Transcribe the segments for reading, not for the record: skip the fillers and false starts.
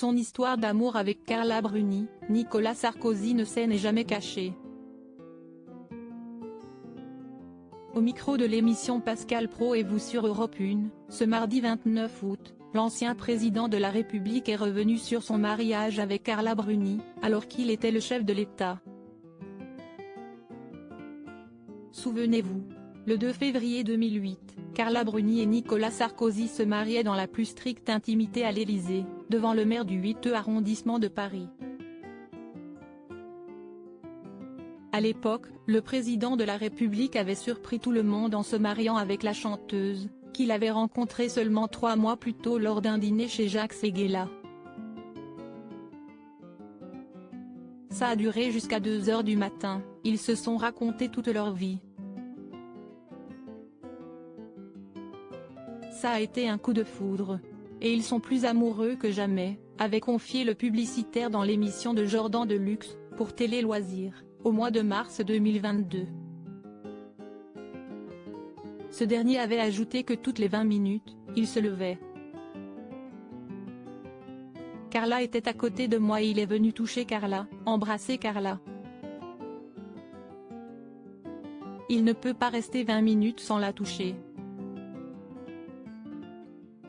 Son histoire d'amour avec Carla Bruni, Nicolas Sarkozy ne s'en est jamais caché. Au micro de l'émission Pascal Praud et vous sur Europe 1, ce mardi 29 août, l'ancien président de la République est revenu sur son mariage avec Carla Bruni, alors qu'il était le chef de l'État. Souvenez-vous, le 2 février 2008, Carla Bruni et Nicolas Sarkozy se mariaient dans la plus stricte intimité à l'Élysée, devant le maire du 8e arrondissement de Paris. À l'époque, le président de la République avait surpris tout le monde en se mariant avec la chanteuse, qu'il avait rencontrée seulement 3 mois plus tôt lors d'un dîner chez Jacques Séguéla. Ça a duré jusqu'à 2 h du matin, ils se sont raconté toute leur vie. Ça a été un coup de foudre. Et ils sont plus amoureux que jamais, avait confié le publicitaire dans l'émission de Jordan Deluxe, pour Télé Loisirs, au mois de mars 2022. Ce dernier avait ajouté que toutes les 20 minutes, il se levait. Carla était à côté de moi et il est venu toucher Carla, embrasser Carla. Il ne peut pas rester 20 minutes sans la toucher.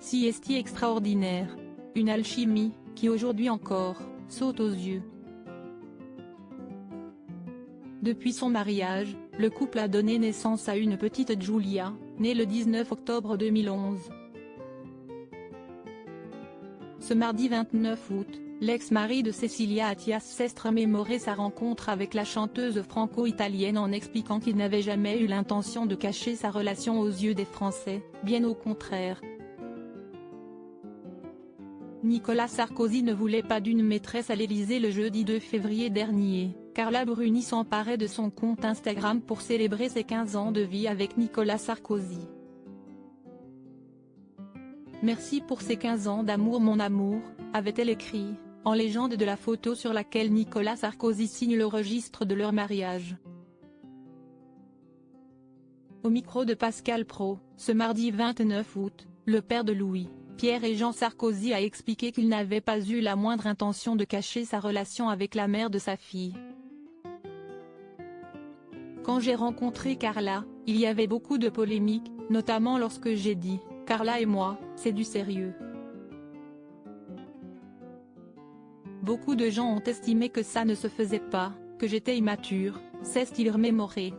Si est extraordinaire. Une alchimie, qui aujourd'hui encore, saute aux yeux. Depuis son mariage, le couple a donné naissance à une petite Giulia, née le 19 octobre 2011. Ce mardi 29 août, l'ex-mari de Cecilia Attias s'est remémoré sa rencontre avec la chanteuse franco-italienne en expliquant qu'il n'avait jamais eu l'intention de cacher sa relation aux yeux des Français, bien au contraire. Nicolas Sarkozy ne voulait pas d'une maîtresse à l'Élysée le jeudi 2 février dernier. Carla Bruni s'emparait de son compte Instagram pour célébrer ses 15 ans de vie avec Nicolas Sarkozy. Merci pour ces 15 ans d'amour mon amour, avait-elle écrit, en légende de la photo sur laquelle Nicolas Sarkozy signe le registre de leur mariage. Au micro de Pascal Praud, ce mardi 29 août, le père de Louis, Pierre et Jean Sarkozy a expliqué qu'il n'avait pas eu la moindre intention de cacher sa relation avec la mère de sa fille. Quand j'ai rencontré Carla, il y avait beaucoup de polémiques, notamment lorsque j'ai dit « Carla et moi, c'est du sérieux ». Beaucoup de gens ont estimé que ça ne se faisait pas, que j'étais immature, s'est-il remémoré.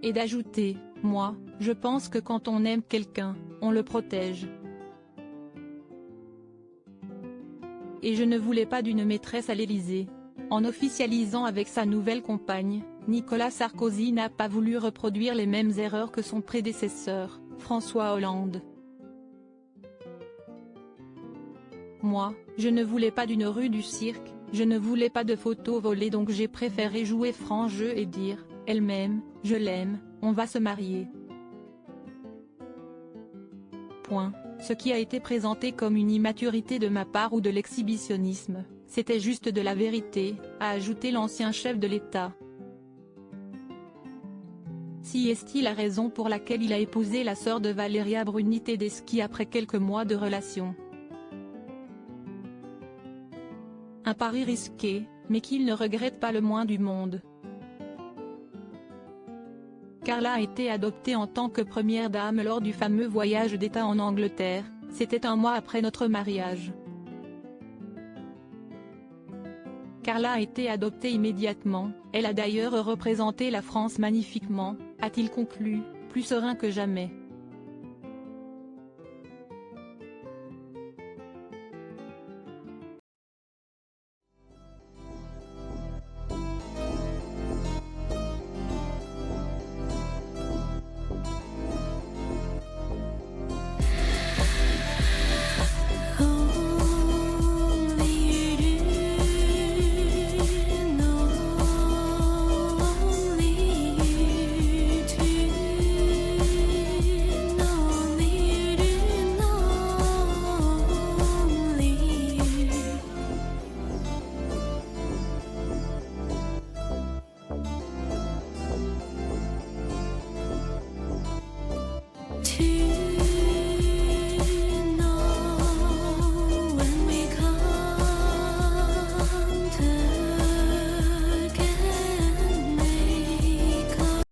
Et d'ajouter « Moi, je pense que quand on aime quelqu'un, on le protège. Et je ne voulais pas d'une maîtresse à l'Élysée ». En officialisant avec sa nouvelle compagne, Nicolas Sarkozy n'a pas voulu reproduire les mêmes erreurs que son prédécesseur, François Hollande. Moi, je ne voulais pas d'une rue du cirque, je ne voulais pas de photos volées donc j'ai préféré jouer franc jeu et dire, elle m'aime, je l'aime, on va se marier. Point. Ce qui a été présenté comme une immaturité de ma part ou de l'exhibitionnisme, c'était juste de la vérité, a ajouté l'ancien chef de l'État. Si est-il la raison pour laquelle il a épousé la sœur de Valeria Bruni Tedeschi après quelques mois de relation. Un pari risqué, mais qu'il ne regrette pas le moins du monde. Carla a été adoptée en tant que première dame lors du fameux voyage d'État en Angleterre, c'était un mois après notre mariage. Carla a été adoptée immédiatement, elle a d'ailleurs représenté la France magnifiquement, a-t-il conclu, plus serein que jamais.